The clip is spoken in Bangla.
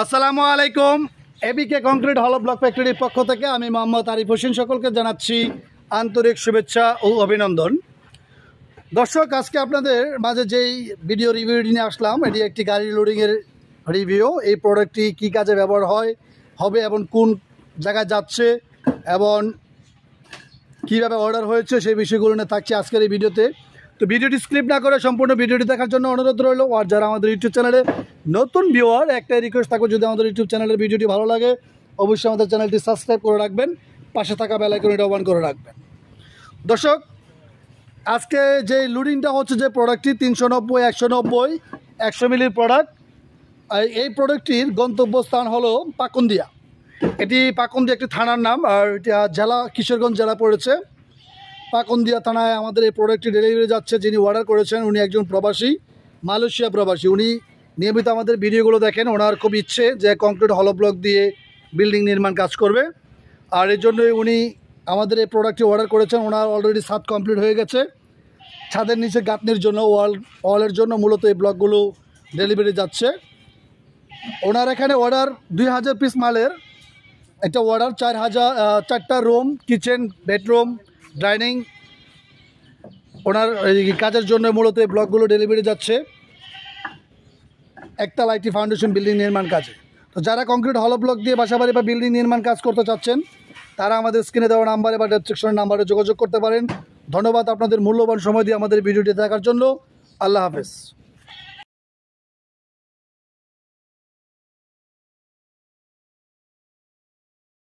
আসসালামু আলাইকুম। এবিকে কংক্রিট হলো ব্লক ফ্যাক্টরির পক্ষ থেকে আমি মোহাম্মদ আরিফ হোসেন সকলকে জানাচ্ছি আন্তরিক শুভেচ্ছা ও অভিনন্দন। দর্শক, আজকে আপনাদের মাঝে যেই ভিডিও রিভিউটি নিয়ে আসলাম, এটি একটি গাড়ি লোডিংয়ের রিভিউ। এই প্রোডাক্টটি কী কাজে ব্যবহার হবে এবং কোন জায়গায় যাচ্ছে এবং কীভাবে অর্ডার হয়েছে সেই বিষয়গুলো নিয়ে থাকছে আজকের এই ভিডিওতে। তো ভিডিওটি স্কিপ না করে সম্পূর্ণ ভিডিওটি দেখার জন্য অনুরোধ রইল। আর যারা আমাদের ইউটিউব চ্যানেলে নতুন ভিউয়ার, একটাই রিকোয়েস্ট থাকবে, যদি আমাদের ইউটিউব চ্যানেলের ভিডিওটি ভালো লাগে অবশ্যই আমাদের চ্যানেলটি সাবস্ক্রাইব করে রাখবেন, পাশে থাকা বেল আইকনটি অন করে রাখবেন। দর্শক, আজকে যে লোডিংটা হচ্ছে, যে প্রোডাক্টটি 390, 190, 100 মিলির প্রোডাক্ট। এই প্রোডাক্টটির গন্তব্যস্থান হলো পাকুন্দিয়া। এটি পাকুন্দিয়া একটি থানার নাম, আর এটা জেলা কিশোরগঞ্জ জেলা পড়েছে। পাকুন্দিয়া থানায় আমাদের এই প্রোডাক্টটি ডেলিভারি যাচ্ছে। যিনি অর্ডার করেছেন উনি একজন প্রবাসী, মালয়েশিয়া প্রবাসী। উনি নিয়মিত আমাদের ভিডিওগুলো দেখেন। ওনার খুব ইচ্ছে যে কংক্রিট হলো ব্লক দিয়ে বিল্ডিং নির্মাণ কাজ করবে, আর এর জন্যই উনি আমাদের এই প্রোডাক্টটি অর্ডার করেছেন। ওনার অলরেডি ছাদ কমপ্লিট হয়ে গেছে। ছাদের নিচে গাঁথনির জন্য, ওয়ালের জন্য মূলত এই ব্লকগুলো ডেলিভারি যাচ্ছে। ওনার এখানে অর্ডার 2000 পিস মালের একটা অর্ডার, 4টা রুম, কিচেন, বেডরুম, ডাইনিং। ওনার কাজের জন্য মূলত এই ব্লকগুলো ডেলিভারি যাচ্ছে একতলা একটি ফাউন্ডেশন বিল্ডিং নির্মাণ কাজে। তো যারা কংক্রিট হলো ব্লক দিয়ে বাসাবাড়ি বা বিল্ডিং নির্মাণ কাজ করতে চাচ্ছেন তারা আমাদের স্ক্রিনে দেওয়া নাম্বারে বা ডেসক্রিপশনের নাম্বারে যোগাযোগ করতে পারেন। ধন্যবাদ আপনাদের মূল্যবান সময় দিয়ে আমাদের ভিডিওটি দেখার জন্য। আল্লাহ হাফেজ।